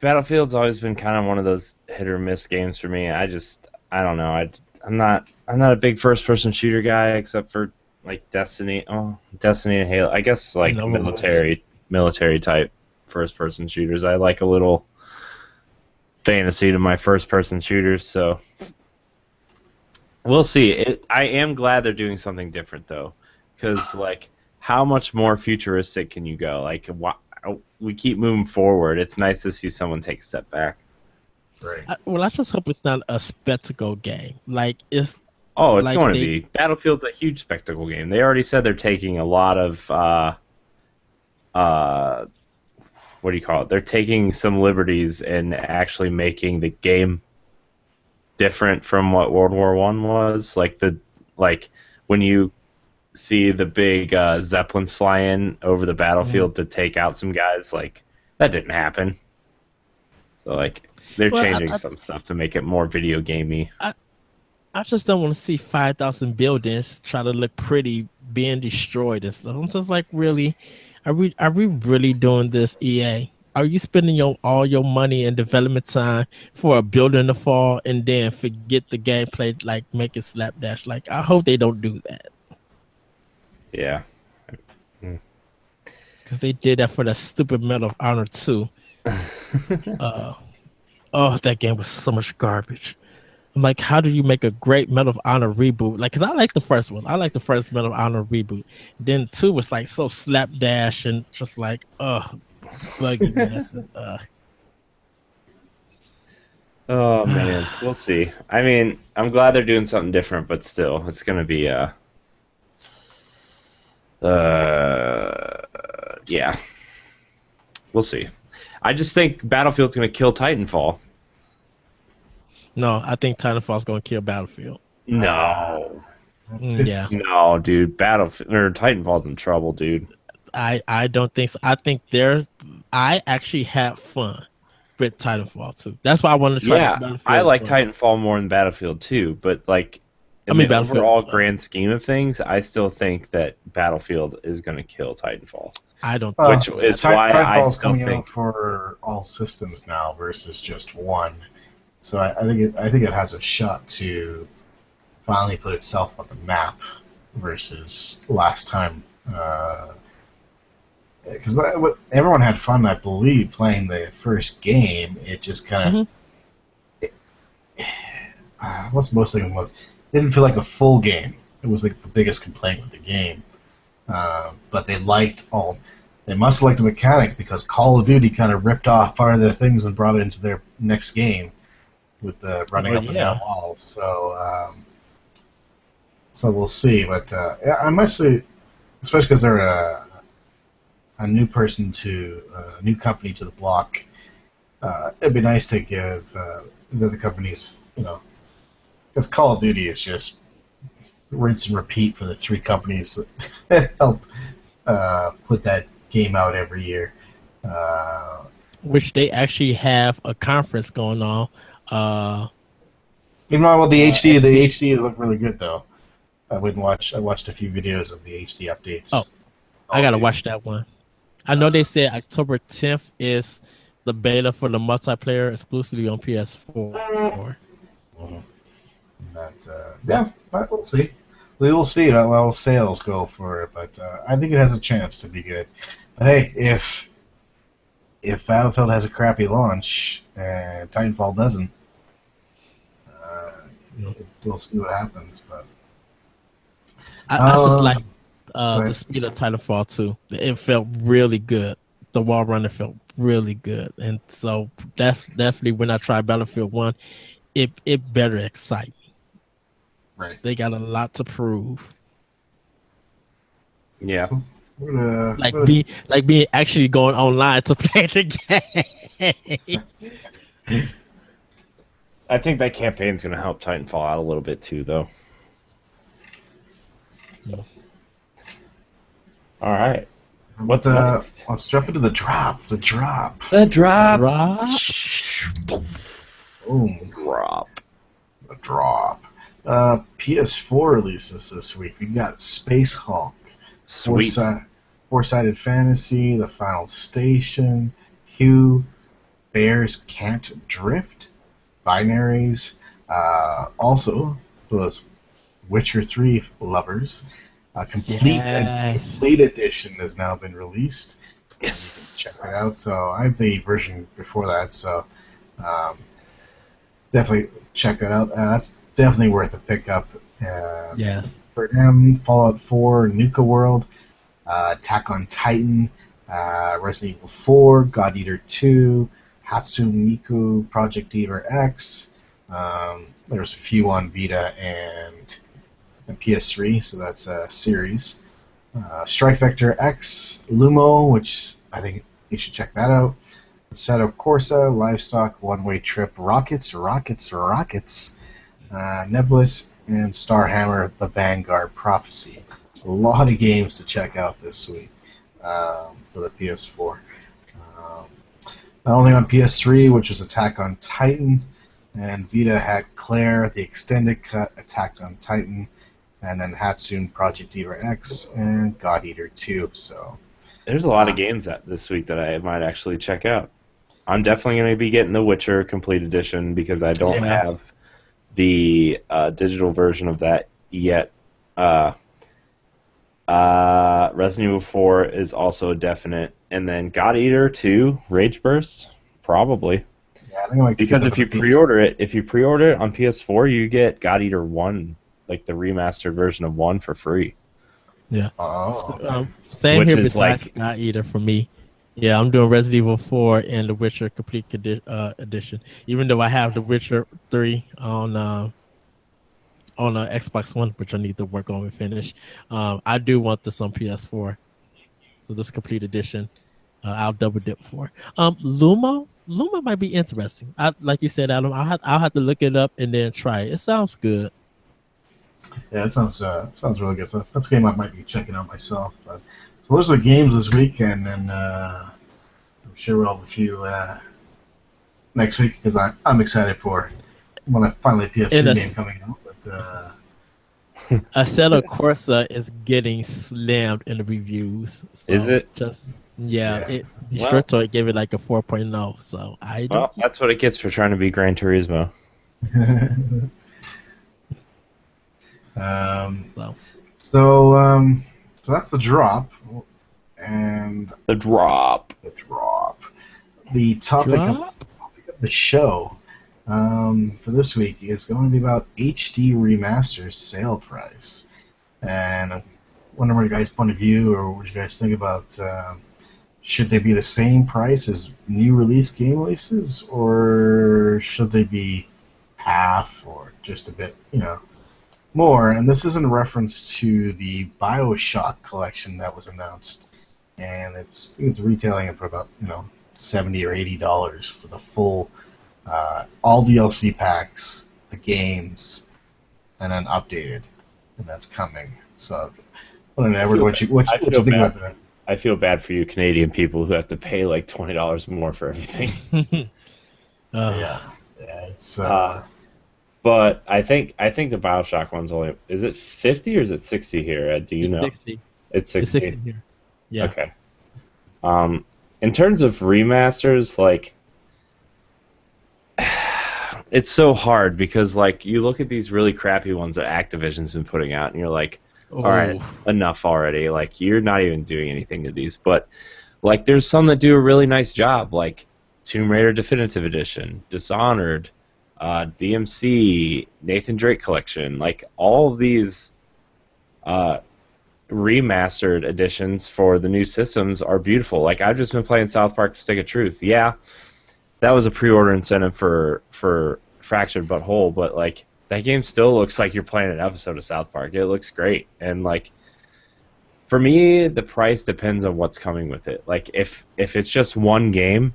Battlefield's always been kind of one of those hit or miss games for me. I don't know. I'm not a big first person shooter guy except for like Destiny. Oh, Destiny and Halo. I guess and like Overwatch. military type first person shooters. I like a little fantasy to my first person shooters, so we'll see. I am glad they're doing something different though, because like how much more futuristic can you go? Like we keep moving forward. It's nice to see someone take a step back. Right. Well, I just hope it's not a spectacle game. Like it's Oh, it's like going to they be. Battlefield's a huge spectacle game. They already said they're taking a lot of uh, what do you call it? They're taking some liberties and actually making the game different from what World War One was. Like when you see the big zeppelins fly in over the mm. battlefield to take out some guys, like that didn't happen. So like they're Well, changing some stuff to make it more video gamey. I just don't want to see 5,000 buildings try to look pretty being destroyed and stuff. I'm just like, really, are we really doing this, EA? Are you spending all your money and development time for a building to fall and then forget the gameplay, like make it slapdash? Like, I hope they don't do that Yeah. because they did that for the stupid Medal of Honor too. Uh, Oh, that game was so much garbage. I'm like, how do you make a great Medal of Honor reboot? Like, cause I like the first one. I like the first Medal of Honor reboot. Then two was like so slapdash and just like, bugginess and Oh man, we'll see. I mean, I'm glad they're doing something different, but still, it's gonna be yeah, we'll see. I just think Battlefield's gonna kill Titanfall. No, I think Titanfall's gonna kill Battlefield. No, Yeah, no, dude, Battlefield or Titanfall's in trouble, dude. I don't think so. I think I actually had fun with Titanfall too. That's why I wanted to try this Yeah, I Battlefield like one. Titanfall more than Battlefield 2, but like I in mean the Battlefield. overall grand scheme of things, I still think that Battlefield is going to kill Titanfall, I don't think which Well, so. is why I Titanfall is still coming think. out for all systems now versus just one. So I think it has a shot to finally put itself on the map versus last time. Because everyone had fun, I believe, playing the first game. It just kind Hmm. of what's most thing was it didn't feel like a full game. It was like the biggest complaint with the game. But they liked all. They must have liked the mechanic because Call of Duty kind of ripped off part of their things and brought it into their next game with the running Well, up and down yeah. walls. So we'll see. But yeah, I'm actually, especially because they're a new person to a new company to the block. It'd be nice to give the other companies, because Call of Duty is just rinse and repeat for the three companies that help put that game out every year. Uh, Which they actually have a conference going on. Even though the XP. HD look really good though. I went and watched. I watched a few videos of the HD Oh, updates. I Call of gotta Duty. watch that one. I know they said October 10th is the beta for the multiplayer exclusively on PS4. Mhm. But Yeah, but we'll see. We will see how sales go for it, but I think it has a chance to be good. But hey, if Battlefield has a crappy launch and Titanfall doesn't, uh, we'll see what happens. But I just uh, like the but speed of Titanfall 2. It felt really good. The wall runner felt really good, and so definitely when I try Battlefield 1, it better excite me. right. They got a lot to prove. Yeah, So we're Like gonna, be like being actually going online to play the game. I think that campaign's going to help Titanfall out a little bit too, though. So, all right, but what's next? let's jump into the drop. The drop. The drop. Drop. Boom. Drop. The drop. PS4 releases this week. We got Space Hulk, Sweet. Four-Sided Fantasy, The Final Station, Hugh, Bears Can't Drift, Binaries. Also, those Witcher 3 lovers. Yes. Complete edition has now been released. Yes. Check it out. So I have the version before that. So um, definitely check that out. That's definitely worth a pickup. Yes. For M, Fallout 4, Nuka World, Attack on Titan, Resident Evil 4, God Eater 2, Hatsune Miku, Project Diva X. There's a few on Vita and PS3, so that's a series. Strike Vector X, Lumo, which I think you should check that out. Assetto Corsa, Livestock, One Way Trip, Rockets, Nebulous, and Starhammer, The Vanguard Prophecy. A lot of games to check out this week for the PS4. Not only on PS3, which was Attack on Titan, and Vita had Claire, the extended cut, Attack on Titan, and then Hatsune Project Diva X, and God Eater 2. So There's a lot of games this week that I might actually check out. I'm definitely going to be getting The Witcher Complete Edition because I don't Yeah. have the digital version of that yet. Resident Evil 4 is also a definite. And then God Eater 2, Rage Burst? Probably. Yeah, I think I might Because if you pre-order it on PS4, you get God Eater 1, like the remastered version of 1 for free. Yeah. Oh. Same Which here is besides like, God Eater for me. Yeah, I'm doing Resident Evil 4 and The Witcher Complete Edition. Even though I have The Witcher 3 on Xbox One, which I need to work on and finish. I do want this on PS4. So this complete edition, I'll double dip for. Luma might be interesting. Like you said, Adam. I'll have to look it up and then try it. It sounds good. Yeah, it sounds really good. So that's a game I might be checking out myself. But so those are the games this weekend, and I'm sure we'll have a few next week because I'm excited for when I finally a PS3 game coming out. But Assetto Corsa is getting slammed in the reviews. So is it? Yeah. Destructoid gave it like a 4.0. So I don't. Well, that's what it gets for trying to be Gran Turismo. So that's the drop, and The drop. The topic of the show for this week is going to be about HD Remasters sale price, and I wonder what your guys' point of view, or what you guys think about. Should they be the same price as new release game releases, or should they be half, or just a bit, more? And this is in reference to the BioShock collection that was announced, and it's retailing it for about $70 or $80 for the full, all DLC packs, the games, and then updated, and that's coming. So, Edward, what you think about that? I feel bad for you Canadian people who have to pay like $20 more for everything. Yeah, it's. But I think the BioShock one's only, is it 50 or is it 60 here? Ed? Do you know? 60. It's 60. It's 60 here. Yeah. Okay. In terms of remasters, like, it's so hard because like you look at these really crappy ones that Activision's been putting out, and you're like, all right, enough already. Like, you're not even doing anything to these. But like, there's some that do a really nice job, like Tomb Raider Definitive Edition, Dishonored, DMC, Nathan Drake Collection. Like, all of these remastered editions for the new systems are beautiful. Like, I've just been playing South Park: Stick of Truth. Yeah, that was a pre-order incentive for Fractured But Whole, but like, that game still looks like you're playing an episode of South Park. It looks great. And like, for me, the price depends on what's coming with it. Like, if it's just one game,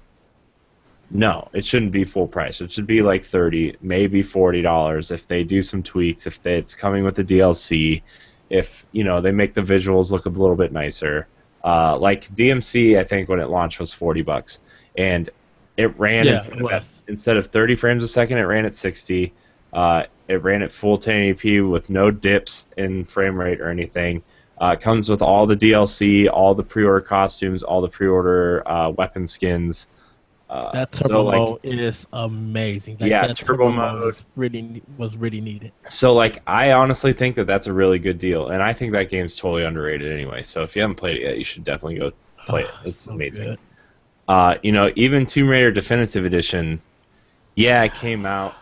no, it shouldn't be full price. It should be like $30, maybe $40 if they do some tweaks, if it's coming with the DLC, if they make the visuals look a little bit nicer. Like DMC, I think when it launched was $40, and it ran instead of 30 frames a second, it ran at 60. It ran at full 1080p with no dips in frame rate or anything. It comes with all the DLC, all the pre-order costumes, all the pre-order weapon skins. That turbo mode is amazing. That turbo mode was really needed. So like, I honestly think that that's a really good deal, and I think that game's totally underrated anyway. So if you haven't played it yet, you should definitely go play it. It's so amazing. Even Tomb Raider Definitive Edition, it came out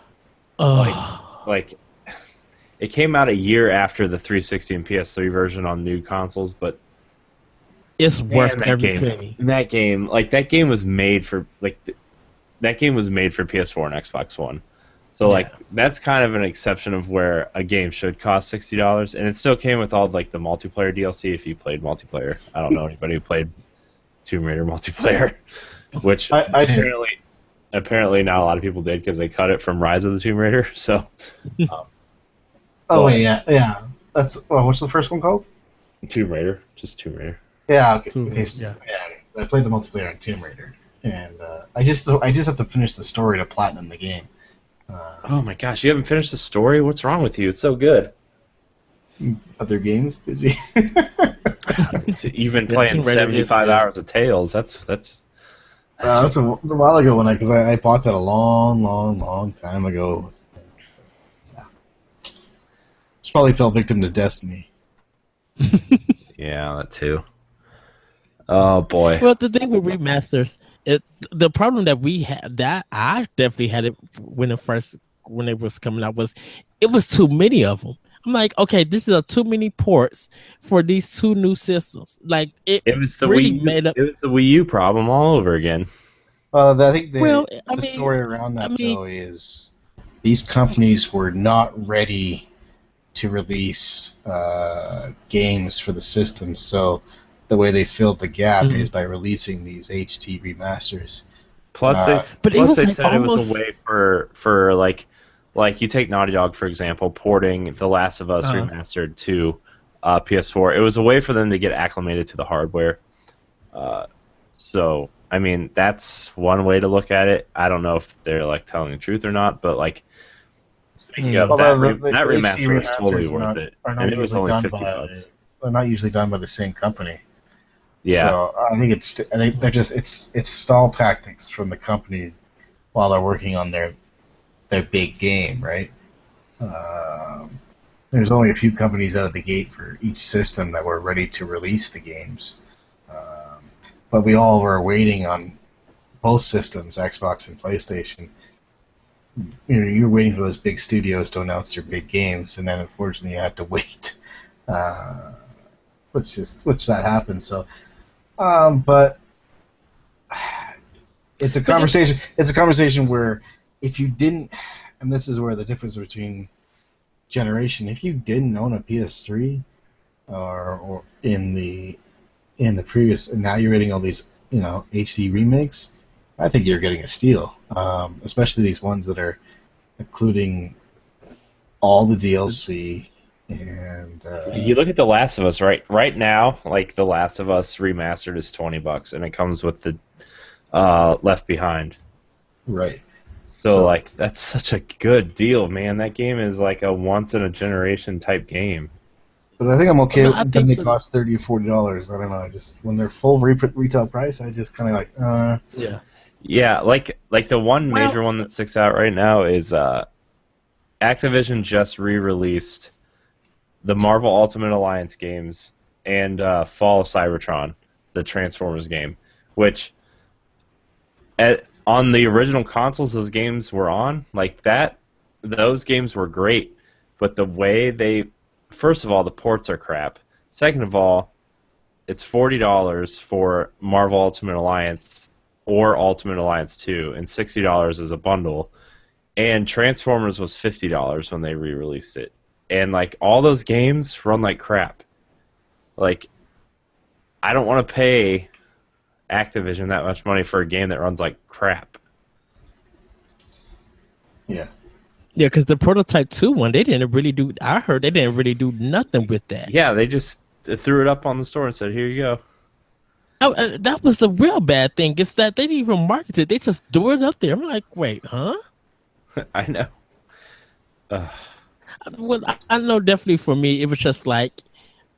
like it came out a year after the 360 and PS3 version on new consoles, but it's worth every penny. That game was made for PS4 and Xbox One. So that's kind of an exception of where a game should cost $60, and it still came with all like the multiplayer DLC if you played multiplayer. I don't know anybody who played Tomb Raider multiplayer, which apparently not a lot of people did because they cut it from Rise of the Tomb Raider. So. Yeah. That's what's the first one called? Tomb Raider, just Tomb Raider. Yeah. Okay. I played the multiplayer on Tomb Raider, and I just have to finish the story to platinum the game. Oh my gosh, you haven't finished the story? What's wrong with you? It's so good. Other games, busy. You've been playing 75 hours of Tales. That's a while ago because I bought that a long time ago. Yeah. Just probably fell victim to Destiny. Yeah, that too. Oh boy. Well, the thing with remasters, the problem that we had, that I definitely had it when it was coming out, was it was too many of them. I'm like, okay, this is a too many ports for these two new systems. Like it It was the really Wii U. made up. It was the Wii U problem all over again. Well, I think Well, I the mean, story around I that mean, though is these companies were not ready to release games for the system, so the way they filled the gap is mm. by releasing these HT remasters. Plus they Uh, But it plus was they like said it was a almost. way for like you take Naughty Dog for example, porting The Last of Us Uh, remastered to PS4. It was a way for them to get acclimated to the hardware. Uh, so I mean that's one way to look at it. I don't know if they're like telling the truth or not, but like speaking of mm. that, although that the HD remaster was totally remasters worth it, are and not it was usually only done $50. they're not usually done by the same company. Yeah, So I think they're just it's stall tactics from the company while they're working on their big game, right? Um, there's only a few companies out of the gate for each system that were ready to release the games, um, but we all were waiting on both systems, Xbox and PlayStation. You're waiting for those big studios to announce their big games, and then unfortunately you had to wait, uh, which that happens. So, but it's a But it, conversation. It's a conversation where if you didn't, and this is where the difference between generation, if you didn't own a PS3 or in the previous, and now you're getting all these HD remakes, I think you're getting a steal. Especially these ones that are including all the DLC and you look at The Last of Us right now. Like The Last of Us remastered is $20, and it comes with the Left Behind. right. So like that's such a good deal, man. That game is like a once in a generation type game. But I think I'm okay no, with I when think they the, cost $30 or $40. I don't know. I just when they're full retail price, I just kind of like. yeah. Yeah, like the one Well, major one that sticks out right now is Activision just re-released the Marvel Ultimate Alliance games and Fall of Cybertron, the Transformers game, which on the original consoles those games were on, like that, those games were great, but the way they, first of all, the ports are crap. Second of all, it's $40 for Marvel Ultimate Alliance or Ultimate Alliance 2, and $60 as a bundle. And Transformers was $50 when they re-released it. And like all those games run like crap. Like I don't want to pay Activision that much money for a game that runs like crap. Yeah. yeah, because the prototype 2 one, they didn't really do. I heard they didn't really do nothing with that. Yeah, they just threw it up on the store and said, "Here you go." That was the real bad thing. Is that they didn't even market it. They just threw it up there. I'm like, wait, huh? I know. Well, I know definitely for me, it was just like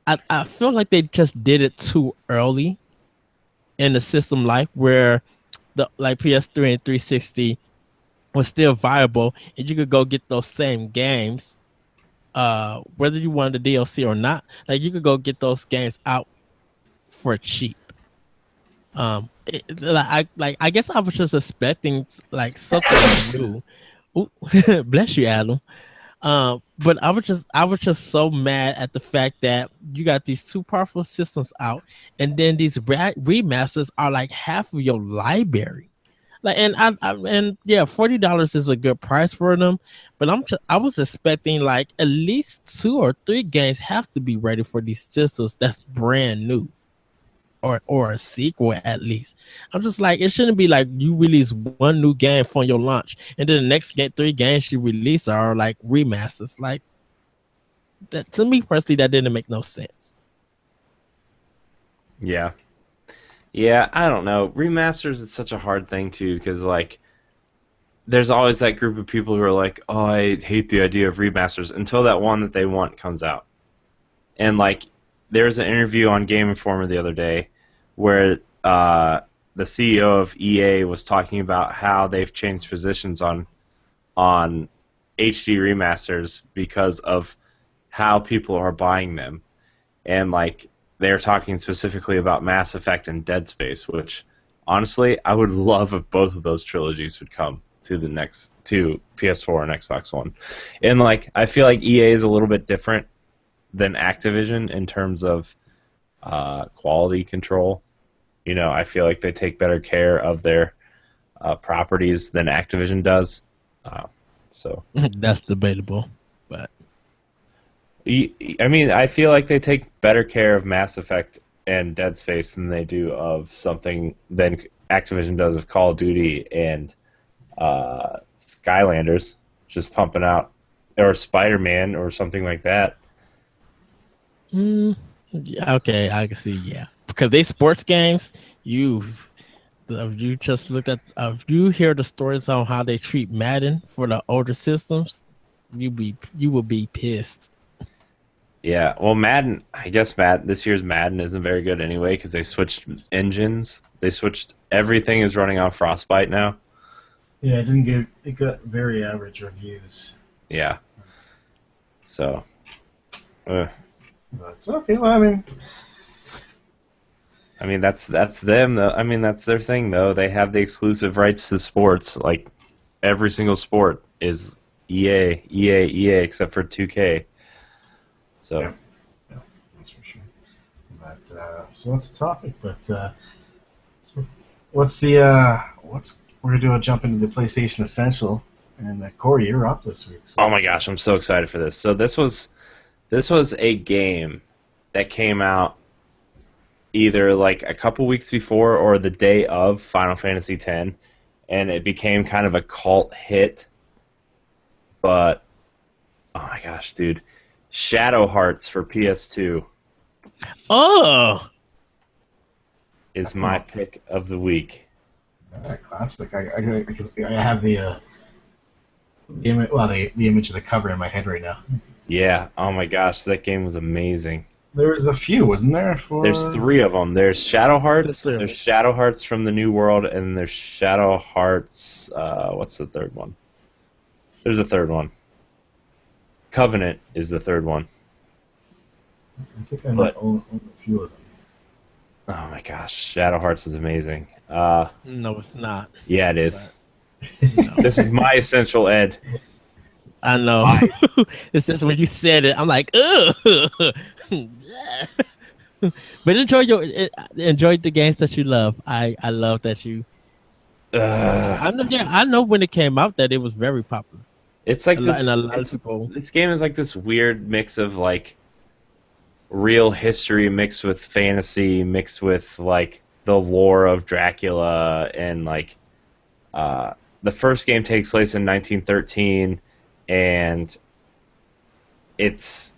I feel like they just did it too early in the system life where the like PS3 and 360 was still viable and you could go get those same games whether you wanted the DLC or not. Like you could go get those games out for cheap. I guess I was just expecting like something new. Ooh, bless you, Adam. But I was just so mad at the fact that you got these two powerful systems out, and then these remasters are like half of your library. Like, and yeah, $40 is a good price for them, but I was expecting like at least 2 or 3 games have to be ready for these systems that's brand new. Or a sequel at least. I'm just like it shouldn't be like you release one new game for your launch and then the next 3 games you release are like remasters. Like that to me personally, that didn't make no sense. Yeah. Yeah, I don't know. Remasters is such a hard thing too because like there's always that group of people who are like, "Oh, I hate the idea of remasters" until that one that they want comes out. And like there's an interview on Game Informer the other day where the CEO of EA was talking about how they've changed positions on HD remasters because of how people are buying them. And like they're talking specifically about Mass Effect and Dead Space, which honestly I would love if both of those trilogies would come to PS4 and Xbox One. And like I feel like EA is a little bit different than Activision in terms of quality control. You know, I feel like they take better care of their properties than Activision does. So That's debatable, but I mean, I feel like they take better care of Mass Effect and Dead Space than they do of something than Activision does of Call of Duty and Skylanders, just pumping out, or Spider-Man or something like that. yeah, okay, I can see, yeah, because they sports games. You just looked at if you hear the stories on how they treat Madden for the older systems, you will be pissed. Yeah, well, Madden, I guess this year's Madden isn't very good anyway because they switched engines. They switched everything is running on Frostbite now. Yeah, it got very average reviews. Yeah. So. But it's okay. Well, I mean that's them though. I mean that's their thing though. They have the exclusive rights to sports. Like every single sport is EA except for 2K. So. Yeah, that's for sure. But so what's the topic? But we're gonna do a jump into the PlayStation Essential, and Corey, you're up this week. So oh my gosh, I'm so excited for this. So this was a game that came out either like a couple weeks before or the day of Final Fantasy X, and it became kind of a cult hit. But oh my gosh, dude, Shadow Hearts for PS2 Oh, is my pick of the week. Classic. I have the image. Well, the image of the cover in my head right now. Yeah. Oh my gosh, that game was amazing. There was a few, wasn't there? There's 3 of them. There's Shadow Hearts. There's Shadow Hearts from the New World, and there's Shadow Hearts. What's the third one? There's a third one. Covenant is the third one. I think I know a few of them. Oh my gosh, Shadow Hearts is amazing. no, it's not. Yeah, it is. No. This is my essential Ed. I know. It's just when you said it, I'm like, ugh. But enjoy the games that you love. I love that you. I know when it came out that it was very popular. It's like this. And a lot of people. This game is like this weird mix of like real history mixed with fantasy, mixed with like the lore of Dracula, and like the first game takes place in 1913, and it's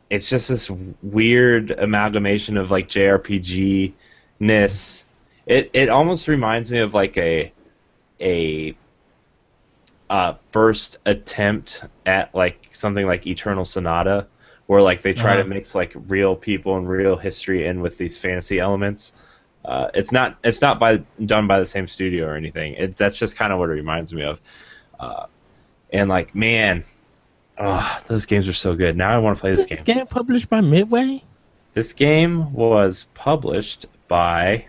just this weird amalgamation of like JRPG-ness. It almost reminds me of like a first attempt at like something like Eternal Sonata, where like they try to mix like real people and real history in with these fantasy elements. It's not done by the same studio or anything. That's just kind of what it reminds me of. And like, man, those games are so good. Now I want to play this game. This game published by Midway? This game was published by.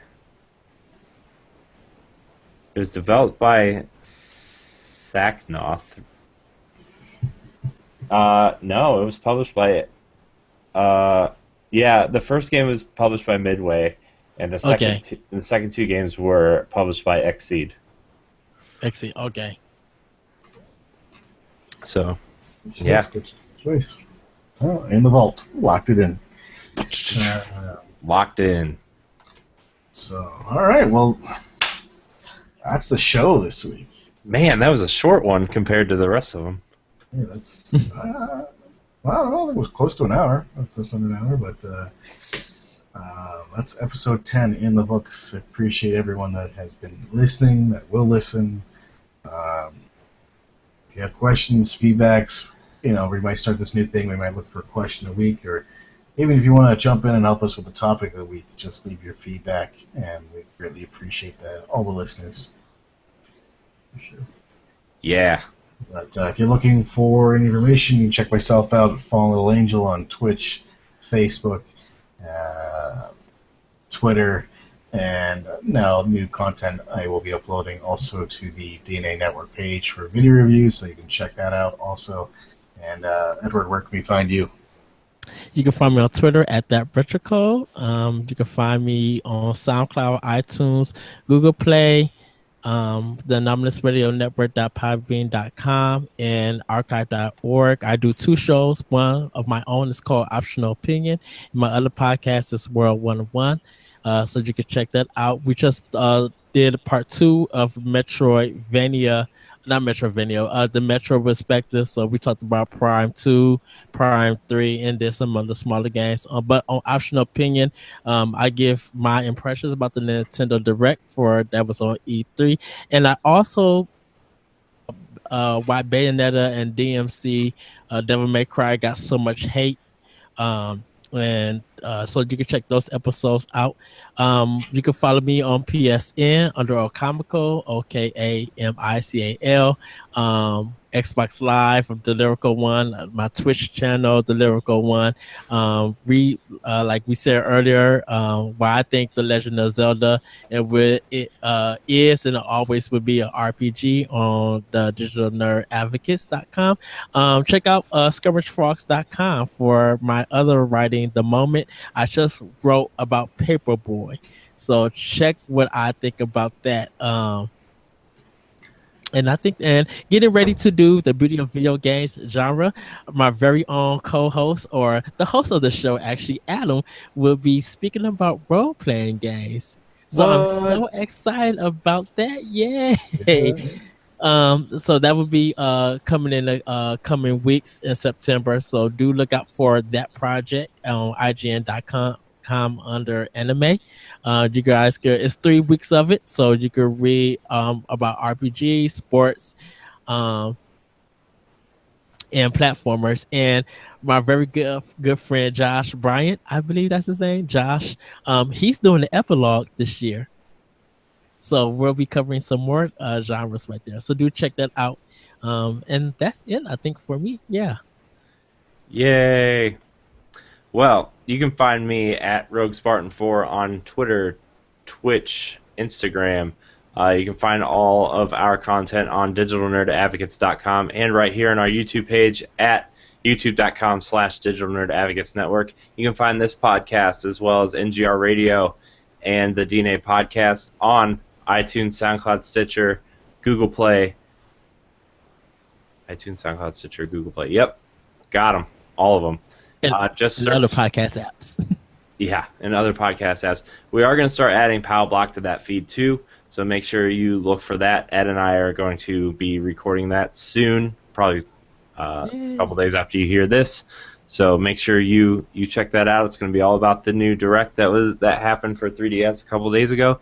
It was developed by Sacknoth. No, it was published by. Yeah, the first game was published by Midway, and the second two games were published by Xseed. Xseed, okay. So, yeah. Choice. Oh, in the vault, locked it in. Locked in. So, all right, well, that's the show this week. Man, that was a short one compared to the rest of them. Yeah, that's. Well, I don't know. I think it was close to an hour, just under an hour, but that's episode 10 in the books. I appreciate everyone that has been listening, that will listen. If you have questions, feedbacks, we might start this new thing. We might look for a question a week, or even if you want to jump in and help us with the topic of the week, just leave your feedback, and we greatly appreciate that. All the listeners. For sure. Yeah. But if you're looking for any information, you can check myself out at Fallen Little Angel on Twitch, Facebook, Twitter, and now new content I will be uploading also to the DNA Network page for video reviews, so you can check that out also. And Edward, where can we find you? You can find me on Twitter at @RetroCode. You can find me on SoundCloud, iTunes, Google Play, the Anomalous Radio Network.podbean.com, and archive.org. I do 2 shows. One of my own is called Optional Opinion, and my other podcast is World 101. So you can check that out. We just did part 2 of Metroidvania. Not Metrovania, the Metro Perspective. So we talked about Prime 2, Prime 3, and then some other smaller games. But on Optional Opinion, I give my impressions about the Nintendo Direct that was on E3. And I also why Bayonetta and DMC Devil May Cry got so much hate. So you can check those episodes out. You can follow me on PSN under Okamical, OKAMICAL. Xbox Live, The Lyrical One, my Twitch channel, The Lyrical One. Like we said earlier, why I think The Legend of Zelda is and always will be an RPG on the digitalnerdadvocates.com. Check out skirmishfrogs.com for my other writing, The Moment. I just wrote about Paperboy, so check what I think about that. And getting ready to do the beauty of video games genre, my very own co-host, or the host of the show, actually, Adam, will be speaking about role-playing games. So I'm so excited about that. Yay! So that will be coming in the coming weeks in September. So do look out for that project on IGN.com under anime. You guys it's 3 weeks of it, so you can read about RPG, sports, and platformers. And my very good friend Josh Bryant, I believe that's his name, Josh. He's doing the epilogue this year, so we'll be covering some more genres right there. So do check that out. And that's it, I think, for me. Yeah. Yay. Well, you can find me at RogueSpartan4 on Twitter, Twitch, Instagram. You can find all of our content on digitalnerdadvocates.com and right here on our YouTube page at youtube.com/digitalnerdadvocatesnetwork. You can find this podcast as well as NGR Radio and the DNA podcast on iTunes, SoundCloud, Stitcher, Google Play. iTunes, SoundCloud, Stitcher, Google Play. Yep, got them, all of them. And other podcast apps. Yeah, and other podcast apps. We are going to start adding PowBlock to that feed too, so make sure you look for that. Ed and I are going to be recording that soon, probably a couple days after you hear this. So make sure you check that out. It's going to be all about the new Direct that happened for 3DS a couple days ago.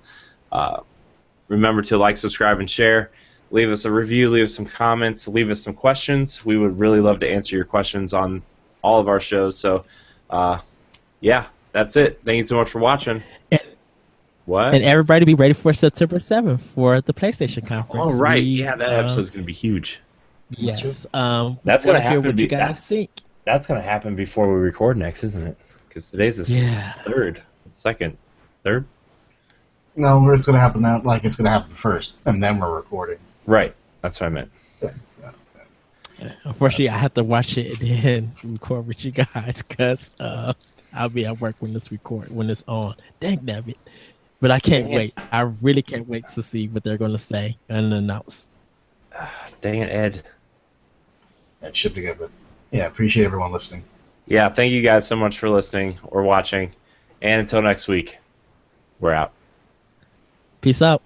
Remember to like, subscribe, and share. Leave us a review, leave us some comments, leave us some questions. We would really love to answer your questions on all of our shows. So, yeah, that's it. Thank you so much for watching. What? And everybody be ready for September 7th for the PlayStation conference. Oh, right. Yeah, that episode's going to be huge. Yes. That's going to happen. What you guys think? That's going to happen before we record next, isn't it? Because today's the 3rd. No, it's going to happen now. Like, it's going to happen first, and then we're recording. Right. That's what I meant. Unfortunately, I have to watch it and then record with you guys because I'll be at work when it's on. Dang it. But I can't wait. I really can't wait to see what they're going to say and announce. Dang it, Ed. That should be good. But yeah, appreciate everyone listening. Yeah, thank you guys so much for listening or watching. And until next week, we're out. Peace out.